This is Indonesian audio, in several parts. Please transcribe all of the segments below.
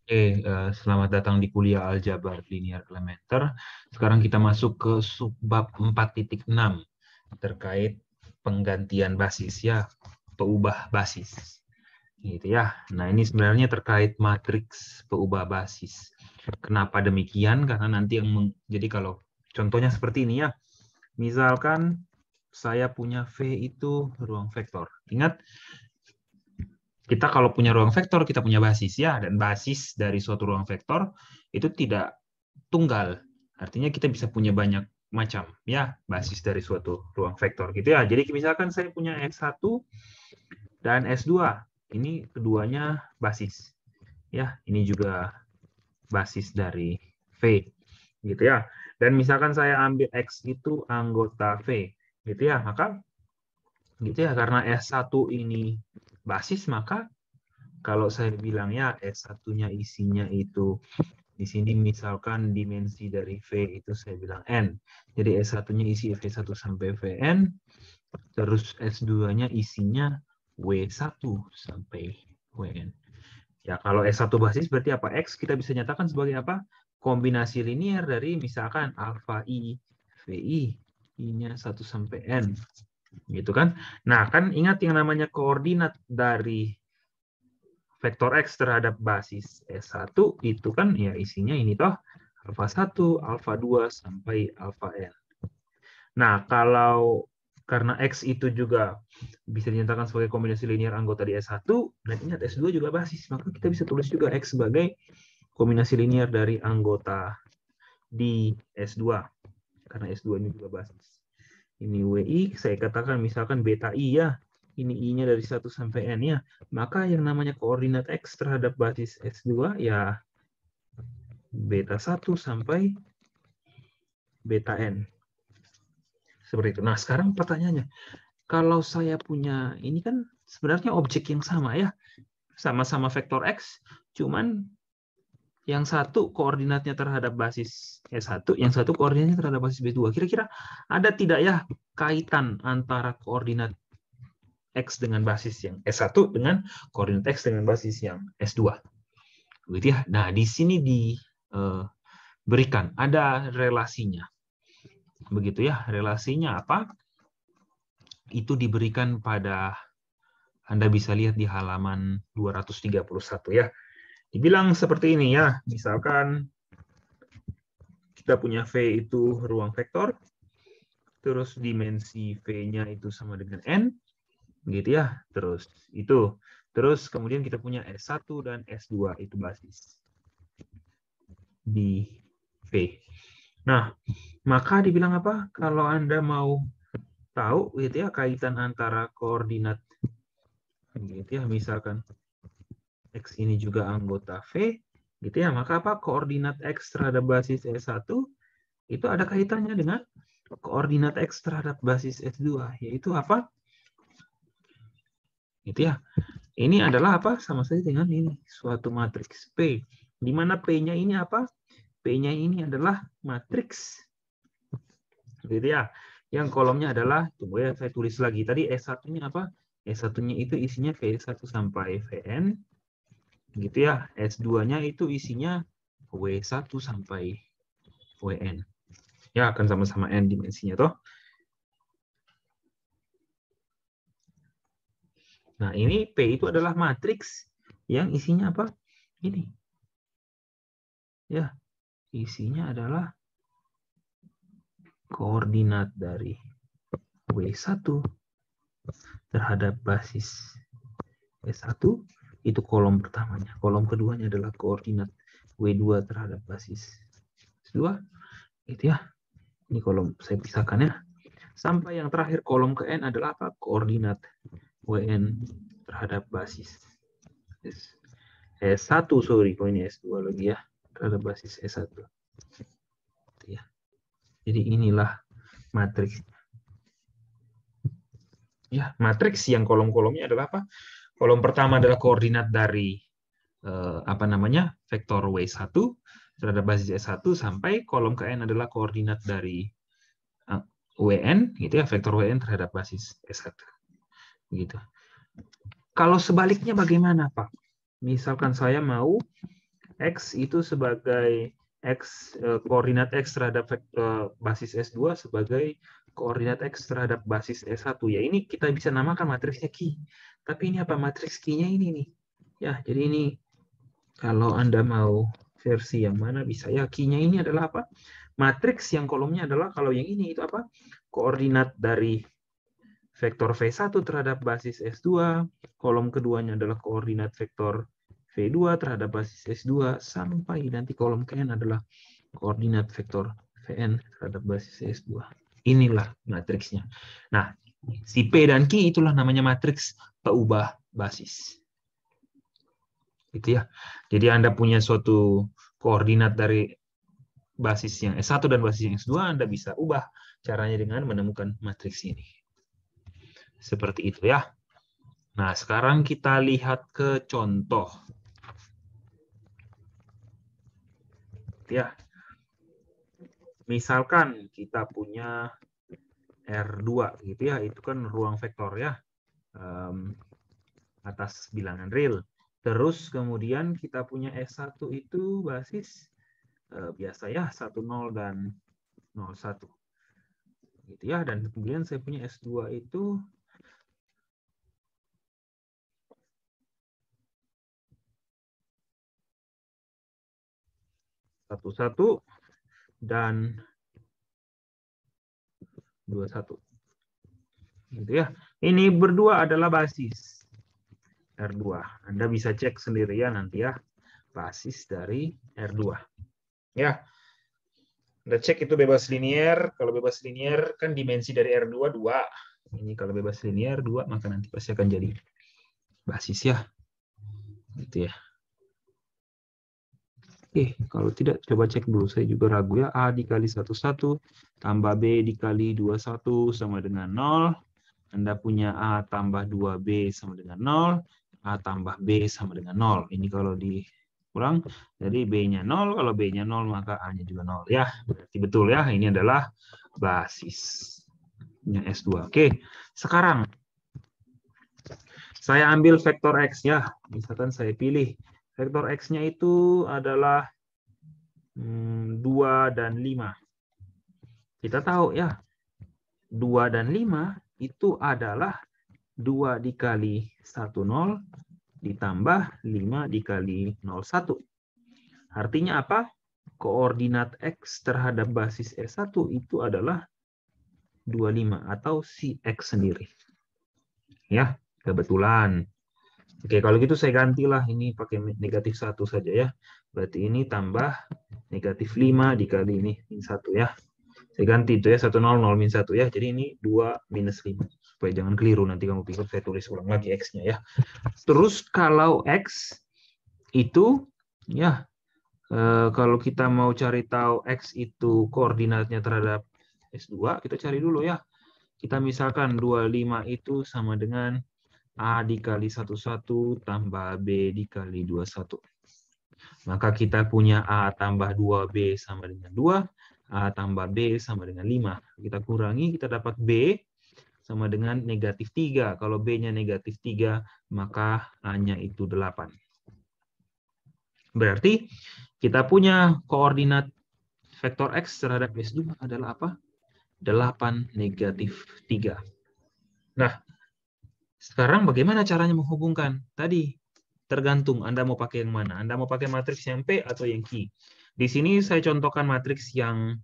Selamat datang di kuliah Aljabar Linear Elementer. Sekarang kita masuk ke subbab 4.6 terkait penggantian basis ya, peubah basis. Gitu ya. Nah, ini sebenarnya terkait matriks peubah basis. Kenapa demikian? Karena nanti jadi kalau contohnya seperti ini ya. Misalkan saya punya V itu ruang vektor. Ingat, kita kalau punya ruang vektor, kita punya basis ya, dan basis dari suatu ruang vektor itu tidak tunggal. Artinya kita bisa punya banyak macam ya basis dari suatu ruang vektor gitu ya. Jadi misalkan saya punya S1 dan S2. Ini keduanya basis. Ya, ini juga basis dari V gitu ya. Dan misalkan saya ambil X itu anggota V gitu ya, maka gitu ya, karena S1 ini basis, maka kalau saya bilang ya S1-nya isinya itu di sini misalkan dimensi dari V itu saya bilang N. Jadi S1-nya isi V1 sampai Vn, terus S2-nya isinya W1 sampai Wn. Ya, kalau S1 basis berarti apa? X kita bisa nyatakan sebagai apa? Kombinasi linear dari misalkan alfa I, VI, I-nya 1 sampai N. Gitu kan? Nah, kan ingat yang namanya koordinat dari vektor X terhadap basis S1 itu kan ya isinya ini toh alfa 1, alfa 2 sampai alfa N. Nah, kalau karena X itu juga bisa dinyatakan sebagai kombinasi linear anggota di S1, dan ingat S2 juga basis, maka kita bisa tulis juga X sebagai kombinasi linear dari anggota di S2, karena S2 ini juga basis. Ini WI, saya katakan misalkan beta I ya, ini I-nya dari 1 sampai N ya, maka yang namanya koordinat X terhadap basis S2 ya beta 1 sampai beta N. Seperti itu. Nah, sekarang pertanyaannya, kalau saya punya, ini kan sebenarnya objek yang sama ya, sama-sama vektor X, cuman yang satu koordinatnya terhadap basis S1, yang satu koordinatnya terhadap basis B2. Kira-kira ada tidak ya kaitan antara koordinat X dengan basis yang S1 dengan koordinat X dengan basis yang S2. Begitu ya. Nah, di sini diberikan ada relasinya. Begitu ya. Relasinya apa? Itu diberikan pada, Anda bisa lihat di halaman 231 ya. Dibilang seperti ini ya. Misalkan kita punya V itu ruang vektor, terus dimensi V-nya itu sama dengan N, gitu ya. Terus kemudian kita punya S1 dan S2 itu basis di V. Nah, maka dibilang apa? Kalau Anda mau tahu gitu ya kaitan antara koordinat gitu ya, misalkan X ini juga anggota V gitu ya, maka apa? Koordinat X terhadap basis S1 itu ada kaitannya dengan koordinat X terhadap basis S2, yaitu apa? Gitu ya. Ini adalah apa? Sama saja dengan ini, suatu matriks P. Di mana P-nya ini apa? P-nya ini adalah matriks. Gitu ya. Yang kolomnya adalah, tunggu ya, saya tulis lagi. Tadi S1-nya apa? S1-nya itu isinya V1 sampai Vn. Gitu ya. S2-nya itu isinya W1 sampai Wn. Ya, akan sama-sama N dimensinya toh. Nah, ini P itu adalah matriks yang isinya apa? Ini. Ya, isinya adalah koordinat dari W1 terhadap basis S1 itu kolom pertamanya. Kolom keduanya adalah koordinat W2 terhadap basis S2. Gitu ya. Ini kolom saya pisahkan ya. Sampai yang terakhir kolom ke N adalah apa? Koordinat WN terhadap basis S1, sorry, kok ini S2 lagi ya, terhadap basis S1. Ya. Jadi inilah matriks. Ya, matriks yang kolom-kolomnya adalah apa? Kolom pertama adalah koordinat dari apa namanya? Vektor W1 terhadap basis S1 sampai kolom ke N adalah koordinat dari WN, gitu ya, vektor WN terhadap basis S1. Gitu. Kalau sebaliknya bagaimana, Pak? Misalkan saya mau X itu sebagai koordinat X terhadap basis S2 sebagai koordinat X terhadap basis S1. Ya, ini kita bisa namakan matriksnya Q. Tapi ini apa? Matriks Q-nya ini nih. Ya, jadi ini kalau Anda mau versi yang mana bisa. Ya, Q-nya ini adalah apa? Matriks yang kolomnya adalah, kalau yang ini itu apa? Koordinat dari vektor V1 terhadap basis S2. Kolom keduanya adalah koordinat vektor V2 terhadap basis S2, sampai nanti kolom KN adalah koordinat vektor Vn terhadap basis S2. Inilah matriksnya. Nah, si P dan Q itulah namanya matriks peubah basis. Gitu ya. Jadi Anda punya suatu koordinat dari basis yang S1 dan basis yang S2, Anda bisa ubah caranya dengan menemukan matriks ini. Seperti itu ya. Nah, sekarang kita lihat ke contoh. Ya, misalkan kita punya R2 gitu ya, itu kan ruang vektor ya, atas bilangan real. Terus kemudian kita punya S1 itu basis biasa ya, 10 dan 01. Gitu ya, dan kemudian saya punya S2 itu satu dan 21. Gitu ya. Ini berdua adalah basis R2. Anda bisa cek sendiri ya nanti ya, basis dari R2. Ya. Anda cek itu bebas linier. Kalau bebas linier kan dimensi dari R2 2. Ini kalau bebas linier 2, maka nanti pasti akan jadi basis ya. Gitu ya. Oke, kalau tidak coba cek dulu. Saya juga ragu ya. A dikali 11 tambah B dikali 21 sama dengan 0. Anda punya A tambah 2B sama dengan 0. A tambah B sama dengan 0. Ini kalau dikurang, jadi B-nya 0. Kalau B-nya 0, maka A-nya juga 0. Ya, berarti betul ya. Ini adalah basisnya S2. Oke, sekarang saya ambil vektor X ya. Misalkan saya pilih vektor X-nya itu adalah 2 dan 5. Kita tahu ya, 2 dan 5 itu adalah 2 dikali 10 ditambah 5 dikali 01. Artinya apa? Koordinat X terhadap basis S1 itu adalah 25 atau si X sendiri. Ya, kebetulan. Oke, kalau gitu saya gantilah ini pakai negatif 1 saja ya. Berarti ini tambah negatif 5 dikali ini min 1 ya. Saya ganti itu ya, 1, 0, 0, min 1 ya. Jadi ini 2 minus 5. Supaya jangan keliru, nanti kamu pikir saya tulis ulang lagi X-nya ya. Terus kalau X itu, ya, kalau kita mau cari tahu X itu koordinatnya terhadap S2, kita cari dulu ya. Kita misalkan 25 itu sama dengan A dikali 11 tambah B dikali 21. Maka kita punya A tambah 2B sama dengan 2. A tambah B sama dengan 5. Kita kurangi, kita dapat B sama dengan negatif 3. Kalau B-nya negatif 3, maka A-nya itu 8. Berarti kita punya koordinat vektor X terhadap S2 adalah apa? 8 negatif 3. Nah, sekarang bagaimana caranya menghubungkan? Tadi tergantung Anda mau pakai yang mana. Anda mau pakai matriks yang P atau yang Q. Di sini saya contohkan matriks yang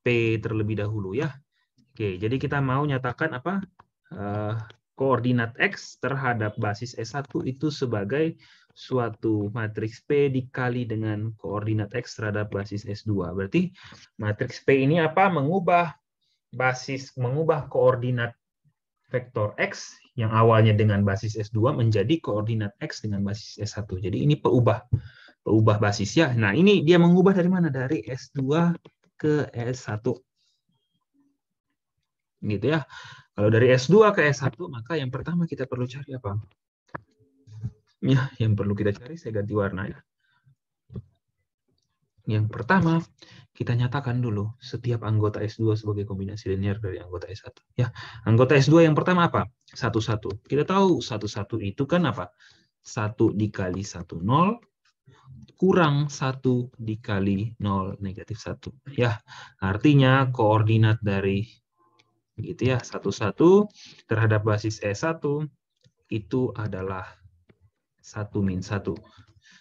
P terlebih dahulu ya. Oke, jadi kita mau nyatakan apa? Koordinat X terhadap basis S1 itu sebagai suatu matriks P dikali dengan koordinat X terhadap basis S2. Berarti matriks P ini apa? Mengubah koordinat vektor X yang awalnya dengan basis S2 menjadi koordinat X dengan basis S1. Jadi ini peubah basis ya. Nah, ini dia mengubah dari mana? Dari S2 ke S1. Gitu ya. Kalau dari S2 ke S1, maka yang pertama kita perlu cari apa? Ya, yang perlu kita cari, saya ganti warna ya. Yang pertama, kita nyatakan dulu setiap anggota S2 sebagai kombinasi linear dari anggota S1. Ya, anggota S2 yang pertama apa? 1, 1. Kita tahu 1, 1 itu kan apa? 1 dikali 1, 0. kurang 1 dikali 0 negatif 1. Ya, artinya koordinat dari gitu ya, 1 terhadap basis E1 itu adalah 1 min 1.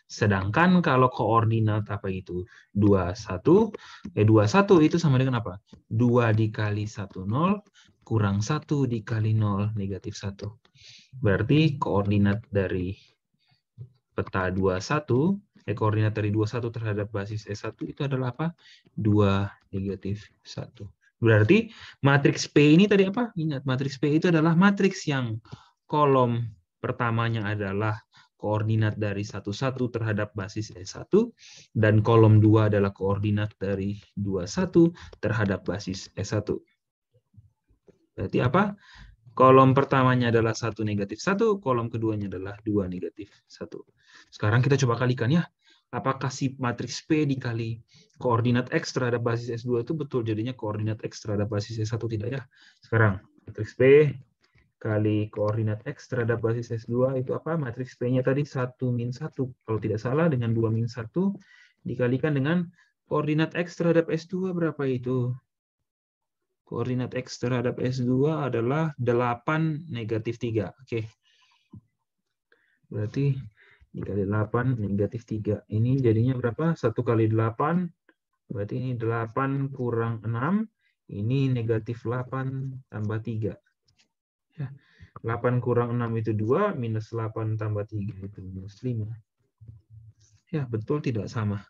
Sedangkan kalau koordinat apa itu? 21, 21 itu sama dengan apa? 2 dikali 1, 0, kurang 1 dikali 0, negatif 1. Berarti koordinat dari peta 21, koordinat dari 21 terhadap basis S1 itu adalah apa? 2, negatif 1. Berarti matriks P ini tadi apa? Ingat, matriks P itu adalah matriks yang kolom pertamanya adalah koordinat dari 11 terhadap basis S1, dan kolom 2 adalah koordinat dari 21 terhadap basis S1. Berarti apa? Kolom pertamanya adalah 1 negatif 1, kolom keduanya adalah 2 negatif 1. Sekarang kita coba kalikan ya. Apakah si matriks P dikali koordinat X terhadap basis S2 itu betul jadinya koordinat X terhadap basis S1 tidak ya? Sekarang matriks P kali koordinat X terhadap basis S2 itu apa? Matriks P-nya tadi 1 min 1. Kalau tidak salah dengan 2 min 1 dikalikan dengan koordinat X terhadap S2 berapa itu? Koordinat X terhadap S2 adalah 8 negatif 3. Oke. Berarti dikali 8 negatif 3. Ini jadinya berapa? 1 kali 8. Berarti ini 8 kurang 6. Ini negatif 8 tambah 3. Ya. 8 kurang 6 itu 2, minus 8 tambah 3 itu minus 5. Ya, betul tidak sama?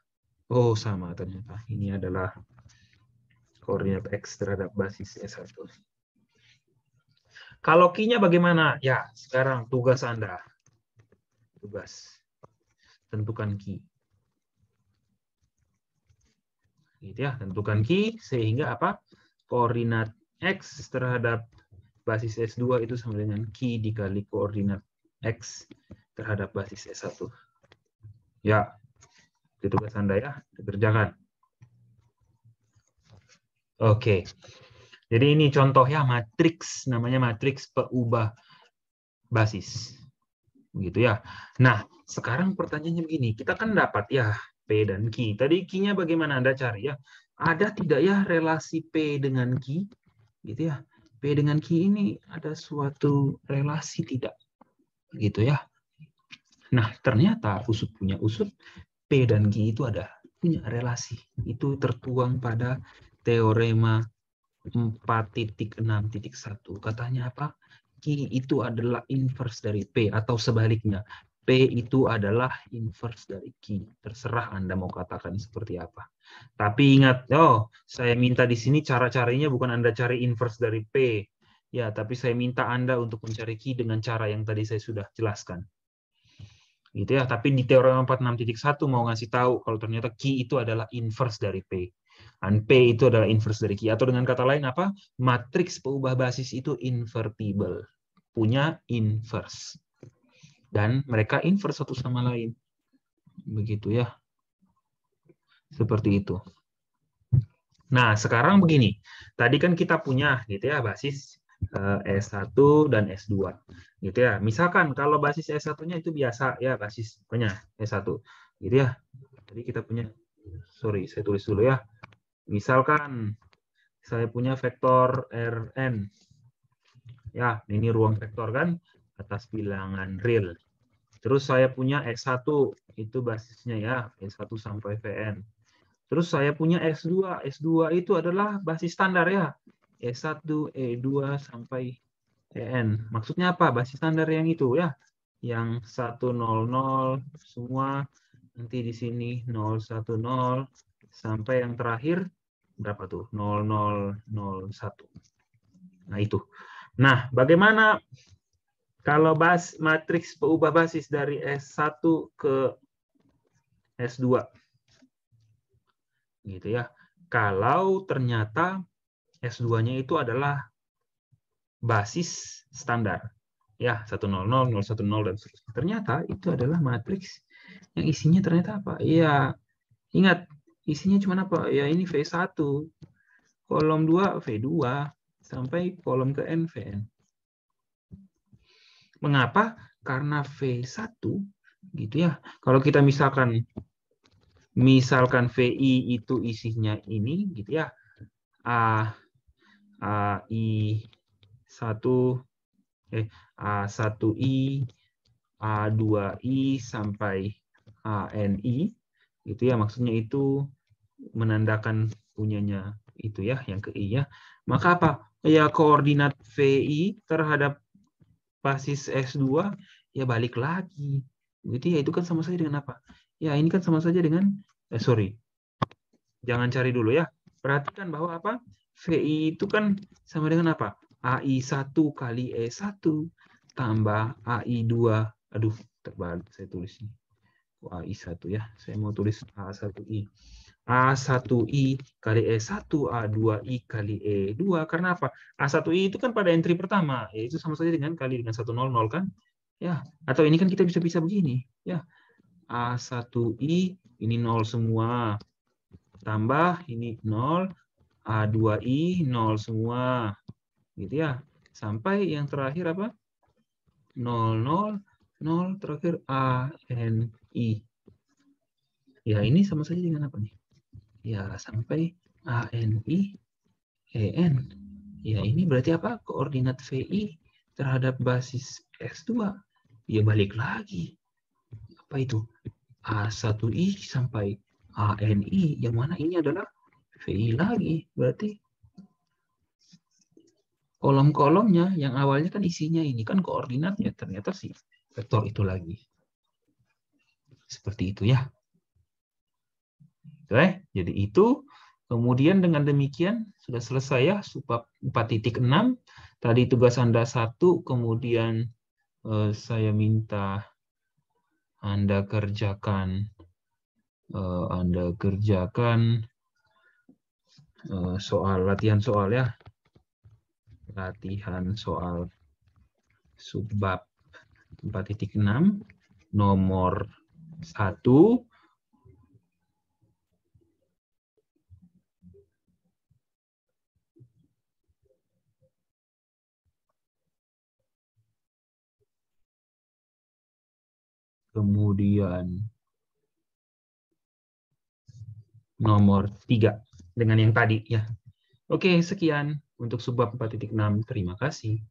Oh, sama ternyata. Ini adalah koordinat X terhadap basis S1. Kalau Q-nya bagaimana? Ya, sekarang tugas Anda. Tugas. Tentukan Q. Gitu ya, tentukan Q sehingga apa? Koordinat X terhadap basis S2 itu sama dengan Q dikali koordinat X terhadap basis S1. Ya, itu tugas Anda ya, dikerjakan. Oke. Jadi ini contoh ya matriks, namanya matriks peubah basis. Begitu ya. Nah, sekarang pertanyaannya begini, kita kan dapat ya P dan Q. Tadi Q-nya bagaimana Anda cari ya? Ada tidak ya relasi P dengan Q? Gitu ya. P dengan Q ini ada suatu relasi tidak? Gitu ya. Nah, ternyata usut punya usut, P dan Q itu ada punya relasi. Itu tertuang pada teorema 4.6.1. Katanya apa? Q itu adalah inverse dari P atau sebaliknya. P itu adalah inverse dari Q. Terserah Anda mau katakan seperti apa. Tapi ingat, saya minta di sini cara-caranya bukan Anda cari inverse dari P. Ya, tapi saya minta Anda untuk mencari Q dengan cara yang tadi saya sudah jelaskan. Gitu ya, tapi di teorema 46.1 mau ngasih tahu kalau ternyata Q itu adalah inverse dari P. Dan P itu adalah inverse dari Q. Atau dengan kata lain apa? Matriks peubah basis itu invertible. Punya inverse. Dan mereka inverse satu sama lain. Begitu ya. Seperti itu. Nah, sekarang begini. Tadi kan kita punya gitu ya basis S1 dan S2. Gitu ya. Misalkan kalau basis S1-nya itu biasa ya basis punya S1. Gitu ya. Jadi kita punya, sorry, saya tulis dulu ya. Misalkan saya punya vektor Rn. Ya, ini ruang vektor kan atas bilangan real. Terus saya punya S1, itu basisnya ya, S1 sampai Vn. Terus saya punya S2. S2 itu adalah basis standar ya. S1, E2 sampai En. Maksudnya apa? Basis standar yang itu ya. Yang 100 semua, nanti di sini 010 sampai yang terakhir berapa tuh? 0001. Nah, itu. Nah, bagaimana kalau matriks peubah basis dari S1 ke S2? Gitu ya. Kalau ternyata S2-nya itu adalah basis standar. Ya, 100, 010 dan seterusnya. Ternyata itu adalah matriks yang isinya ternyata apa? Ya, ingat, isinya cuma apa? Ya, ini V1. Kolom 2 V2 sampai kolom ke N Vn. Mengapa? Karena V1 Gitu ya. Kalau kita misalkan VI itu isinya ini gitu ya. A1I, A2I sampai ANI gitu ya, maksudnya itu menandakan punyanya itu ya, yang ke I ya. Maka apa? Ya koordinat VI terhadap basis S2 ya balik lagi. Jadi ya itu kan sama saja dengan apa? Ya ini kan sama saja dengan jangan cari dulu ya. Perhatikan bahwa apa? VI itu kan sama dengan apa? AI1 kali E1 tambah AI2. Aduh, terbalik saya tulis ini. AI1 ya. Saya mau tulis A1I. A1I kali E1, A2I kali E2. Karena apa? A1I itu kan pada entry pertama. Ya, itu sama saja dengan kali dengan 100 kan? Ya. Atau ini kan kita bisa begini. Ya. A1I ini 0 semua. Tambah ini 0, A2I 0 semua. Gitu ya. Sampai yang terakhir apa? 0, 0, 0, terakhir ANI. Ya, ini sama saja dengan apa nih? Ya, sampai ANI, EN. Ya, ini berarti apa? Koordinat VI terhadap basis S2. Ya, balik lagi. Apa itu? A1I sampai ANI. Yang mana ini adalah VI lagi. Berarti kolom-kolomnya yang awalnya kan isinya ini kan koordinatnya ternyata sih vektor itu lagi. Seperti itu ya. Oke, jadi itu. Kemudian dengan demikian sudah selesai ya subbab 4.6. Tadi tugas Anda 1, kemudian saya minta Anda kerjakan latihan soal ya. Latihan soal subbab 4.6 nomor 1. Kemudian nomor 3 dengan yang tadi ya. Oke, sekian untuk subbab 4.6. Terima kasih.